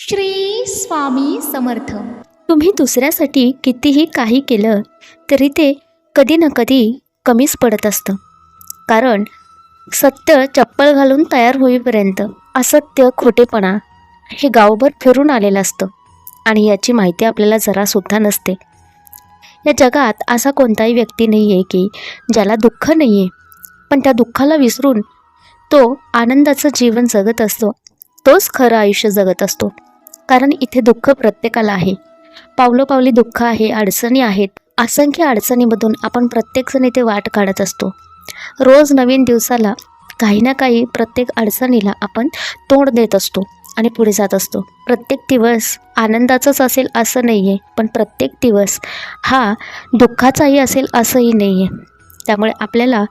श्री स्वामी समर्थ. तुम्ही दुसऱ्यासाठी कितीही काही केलं तरी ते कधी ना कधी कमीच पडत असतं. कारण सत्य चप्पल घालून तयार होईपर्यंत असत्य, खोटेपणा हे गावभर फिरून आलेलं असतं आणि याची माहिती आपल्याला जरासुद्धा नसते. या जगात असा कोणताही व्यक्ती नाही आहे की ज्याला दुःख नाही आहे, पण त्या दुःखाला विसरून तो आनंदाचं जीवन जगत असतो. तोच खरं आयुष्य जगत असतो. कारण इथे दुःख प्रत्येकाला आहे. पावलोपावली दुःख आहे, अडचणी आहेत. असंख्य अडचणीमधून आपण प्रत्येकजण इथे वाट काढत असतो. रोज नवीन दिवसाला काही ना काही प्रत्येक अडचणीला आपण तोंड देत असतो आणि पुढे जात असतो. प्रत्येक दिवस आनंदाचाच असेल असं नाही आहे, पण प्रत्येक दिवस हा दुःखाचाही असेल असंही नाही आहे. त्यामुळे आपल्याला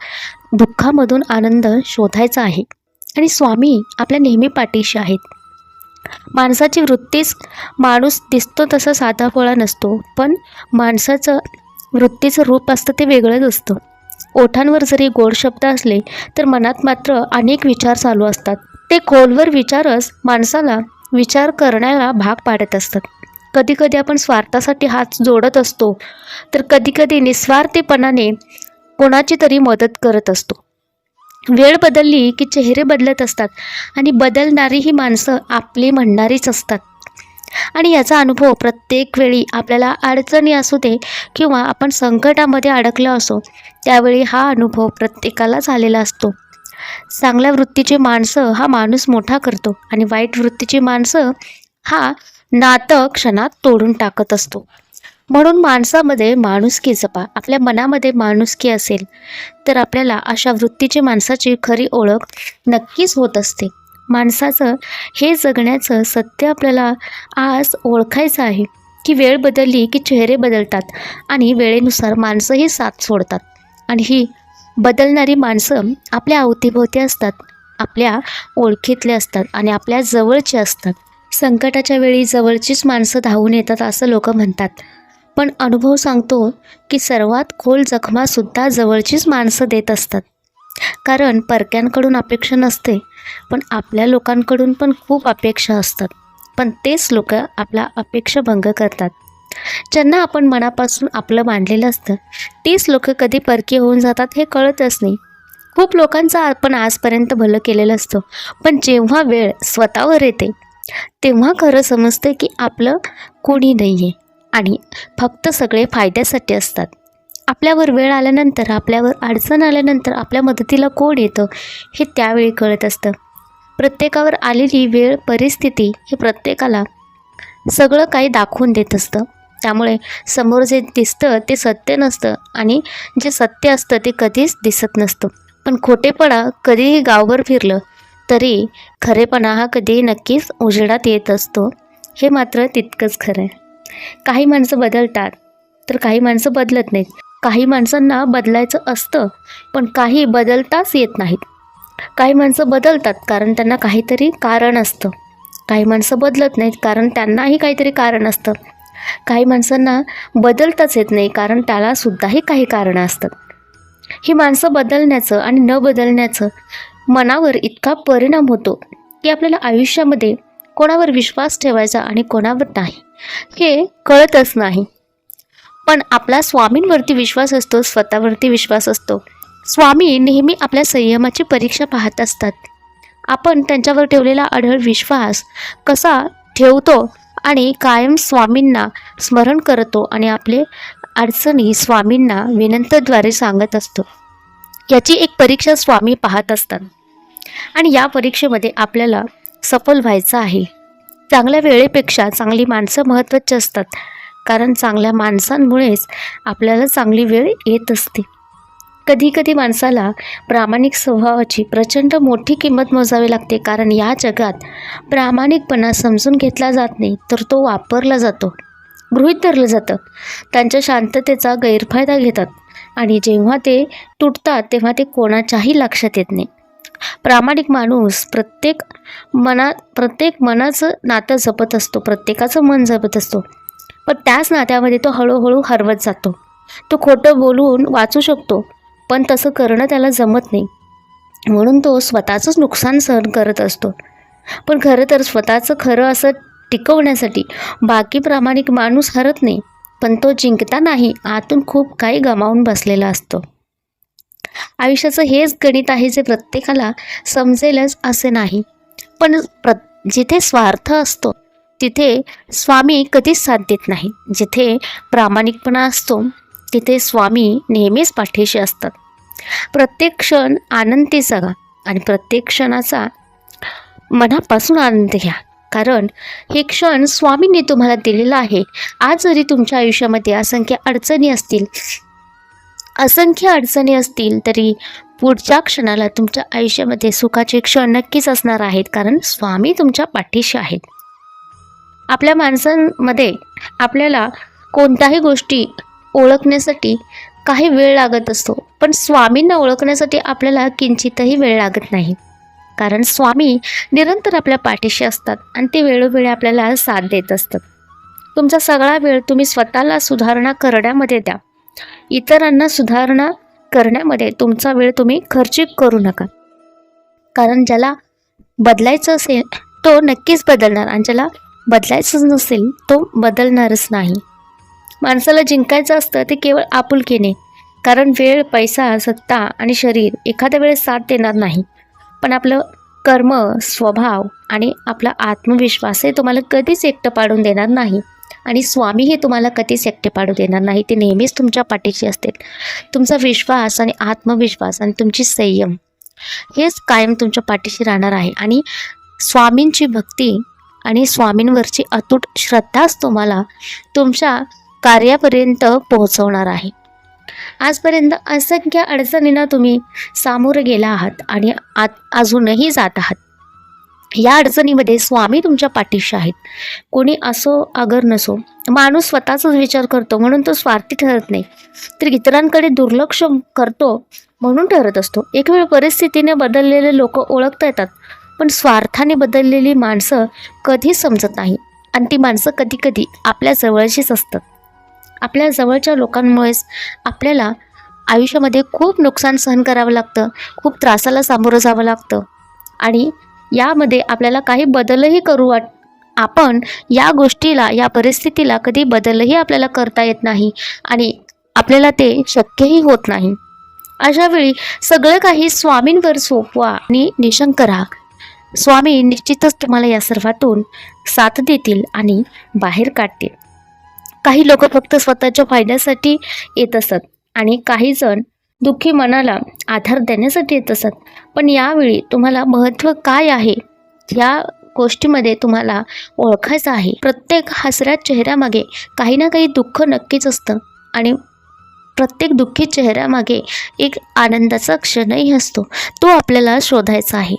दुःखामधून आनंद शोधायचा आहे आणि स्वामी आपल्या नेहमी पाठीशी आहेत. माणसाची वृत्तीच माणूस दिसतो तसा साधा भोळा नसतो, पण माणसाचं वृत्तीचं रूप असतं ते वेगळंच असतं. ओठांवर जरी गोड शब्द असले तर मनात मात्र अनेक विचार चालू असतात. ते खोलवर विचारच माणसाला विचार करण्याला भाग पाडत असतात. कधीकधी आपण स्वार्थासाठी हात जोडत असतो, तर कधीकधी निस्वार्थीपणाने कोणाची तरी मदत करत असतो. वेळ बदलली की चेहरे बदलत असतात आणि बदलणारी ही माणसं आपली म्हणणारीच असतात. आणि याचा अनुभव प्रत्येक वेळी आपल्याला अडचणी असू दे किंवा आपण संकटामध्ये अडकलो असो, त्यावेळी हा अनुभव प्रत्येकालाच आलेला असतो. चांगल्या वृत्तीची माणसं हा माणूस मोठा करतो आणि वाईट वृत्तीची माणसं हा नातं क्षणात तोडून टाकत असतो. म्हणून माणसामध्ये माणुसकी जपा. आपल्या मनामध्ये माणुसकी असेल तर आपल्याला अशा वृत्तीची माणसाची खरी ओळख नक्कीच होत असते. माणसाचं हे जगण्याचं सत्य आपल्याला आज ओळखायचं आहे की वेळ बदलली की चेहरे बदलतात आणि वेळेनुसार माणसंही साथ सोडतात. आणि ही बदलणारी माणसं आपल्या अवतीभोवती असतात, आपल्या ओळखीतले असतात आणि आपल्या जवळचे असतात. संकटाच्या वेळी जवळचीच माणसं धावून येतात असं लोक म्हणतात, पण अनुभव सांगतो की सर्वात खोल जखमासुद्धा जवळचीच माणसं देत असतात. कारण परक्यांकडून अपेक्षा नसते, पण आपल्या लोकांकडून पण खूप अपेक्षा असतात. पण तेच लोक आपला अपेक्षा भंग करतात. ज्यांना आपण मनापासून आपलं मानलेलं असतं तीच लोक कधी परकी होऊन जातात हे कळतच नाही. खूप लोकांचं आपण आजपर्यंत भलं केलेलं असतं, पण जेव्हा वेळ स्वतःवर येते तेव्हा खरं समजतं की आपलं कोणी नाही आहे आणि फक्त सगळे फायद्यासाठी असतात. आपल्यावर वेळ आल्यानंतर, आपल्यावर अडचण आल्यानंतर आपल्या मदतीला कोण येतं हे त्यावेळी कळत असतं. प्रत्येकावर आलेली वेळ, परिस्थिती हे प्रत्येकाला सगळं काही दाखवून देत असतं. त्यामुळे समोर जे दिसतं ते सत्य नसतं आणि जे सत्य असतं ते कधीच दिसत नसतं. पण खोटेपणा कधीही गावभर फिरलं तरी खरेपणा हा कधीही नक्कीच उजेडात येत असतो. हे मात्र तितकंच खरं आहे. काही माणसं बदलतात तर काही माणसं बदलत नाहीत. काही माणसांना बदलायचं असतं पण काही बदलताच येत नाहीत. काही माणसं बदलतात कारण त्यांना काहीतरी कारण असतं. काही माणसं बदलत नाहीत कारण त्यांनाही काहीतरी कारण असतं. काही माणसांना बदलताच येत नाही कारण त्यालासुद्धाही काही कारणं असतात. ही माणसं बदलण्याचं आणि न बदलण्याचं मनावर इतका परिणाम होतो की आपल्याला आयुष्यामध्ये कोणावर विश्वास ठेवायचा आणि कोणावर नाही हे कळतच नाही. पण आपला स्वामींवरती विश्वास असतो, स्वतःवरती विश्वास असतो. स्वामी नेहमी आपल्या संयमाची परीक्षा पाहत असतात. आपण त्यांच्यावर ठेवलेला अढळ विश्वास कसा ठेवतो आणि कायम स्वामींना स्मरण करतो आणि आपले अडचणी स्वामींना विनंतीद्वारे सांगत असतो. याची एक परीक्षा स्वामी पाहत असतात आणि या परीक्षेमध्ये आपल्याला सफल व्हायचं आहे. चांगल्या वेळेपेक्षा चांगली माणसं महत्त्वाची असतात, कारण चांगल्या माणसांमुळेच आपल्याला चांगली वेळ येत असते. कधीकधी माणसाला प्रामाणिक स्वभावाची प्रचंड मोठी किंमत मोजावी लागते, कारण या जगात प्रामाणिकपणा समजून घेतला जात नाही तर तो वापरला जातो, गृहीत धरलं जातं. त्यांच्या शांततेचा गैरफायदा घेतात आणि जेव्हा ते तुटतात तेव्हा ते कोणाच्याही लक्षात येत नाही. प्रामाणिक माणूस प्रत्येक मनाचं नातं जपत असतो, प्रत्येकाचं मन जपत असतो, पण त्याच नात्यामध्ये तो हळूहळू हरवत जातो. तो खोटं बोलून वाचू शकतो, पण तसं करणं त्याला जमत नाही, म्हणून तो स्वतःचंच नुकसान सहन करत असतो. पण खरं तर स्वतःचं खरं असं टिकवण्यासाठी बाकी प्रामाणिक माणूस हरत नाही, पण तो जिंकतानाही आतून खूप काही गमावून बसलेला असतो. आयुष्याचं हेच गणित आहे जे प्रत्येकाला समजेलच असे नाही, पण जिथे स्वार्थ असतो तिथे स्वामी कधीच साथ देत नाही. जिथे प्रामाणिकपणा असतो तिथे स्वामी नेहमीच पाठीशी असतात. प्रत्येक क्षण आनंदी जगा आणि प्रत्येक क्षणाचा मनापासून आनंद घ्या, कारण हे क्षण स्वामींनी तुम्हाला दिलेलं आहे. आज जरी तुमच्या आयुष्यामध्ये असंख्य अडचणी असतील तरी पुढच्या क्षणाला तुमच्या आयुष्यामध्ये सुखाचे क्षण नक्कीच असणार आहेत, कारण स्वामी तुमच्या पाठीशी आहेत. आपल्या माणसांमध्ये आपल्याला कोणत्याही गोष्टी ओळखण्यासाठी काही वेळ लागत असतो, पण स्वामींना ओळखण्यासाठी आपल्याला किंचितही वेळ लागत नाही, कारण स्वामी निरंतर आपल्या पाठीशी असतात आणि ते वेळोवेळी आपल्याला साथ देत असतात. तुमचा सगळा वेळ तुम्ही स्वतःला सुधारणा करण्यामध्ये द्या. इतरांना सुधारणा करण्यामध्ये तुमचा वेळ तुम्ही खर्चिक करू नका, कारण ज्याला बदलायचं असेल तो नक्कीच बदलणार आणि ज्याला बदलायचंच नसेल तो बदलणारच नाही. माणसाला जिंकायचं असतं ते केवळ आपुलकीने, कारण वेळ, पैसा, सत्ता आणि शरीर एखाद्या वेळेस साथ देणार नाही, पण आपलं कर्म, स्वभाव आणि आपला आत्मविश्वास हे तुम्हाला कधीच एकटं पाडून देणार नाही. आणि स्वामी हे तुम्हाला कधीच एकटे पाडू देणार नाही, ते नेहमीच तुमच्या पाठीशी असतील. तुमचा विश्वास आणि आत्मविश्वास आणि तुमची संयम हेच कायम तुमच्या पाठीशी राहणार आहे. आणि स्वामींची भक्ती आणि स्वामींवरची अतूट श्रद्धाच तुम्हाला तुमच्या कार्यापर्यंत पोहोचवणार आहे. आजपर्यंत असंख्य अडचणींना तुम्ही सामोरे गेला आहात आणि अजूनही जात आहात. या अडचणीमध्ये स्वामी तुमच्या पाठीशी आहेत. कोणी असो अगर नसो, माणूस स्वतःचाच विचार करतो म्हणून तो स्वार्थी ठरत नाही, तर इतरांकडे दुर्लक्ष करतो म्हणून ठरत असतो. एक वेळ परिस्थितीने बदललेले लोक ओळखता येतात, पण स्वार्थाने बदललेली माणसं कधीच समजत नाही आणि ती माणसं कधीकधी आपल्या जवळचीच असतात. आपल्या जवळच्या लोकांमुळेच आपल्याला आयुष्यामध्ये खूप नुकसान सहन करावं लागतं, खूप त्रासाला सामोरं जावं लागतं आणि यामध्ये आपल्याला काही बदलही आपण या गोष्टीला, या परिस्थितीला कधी बदलही आपल्याला करता येत नाही आणि आपल्याला ते शक्यही होत नाही. अशा वेळी सगळं काही स्वामींवर सोपवा आणि निशंक राहा. स्वामी निश्चितच तुम्हाला या सर्वातून साथ देतील आणि बाहेर काढतील. काही लोक फक्त स्वतःच्या फायद्यासाठी येत असतात आणि काही जण दुःखी मनाला आधार देण्यासाठी येत असतात, पण यावेळी तुम्हाला महत्त्व काय आहे या गोष्टीमध्ये तुम्हाला ओळखायचं आहे. प्रत्येक हसऱ्या चेहऱ्यामागे काही ना काही दुःख नक्कीच असतं आणि प्रत्येक दुःखी चेहऱ्यामागे एक आनंदाचा क्षणही असतो, तो आपल्याला शोधायचा आहे.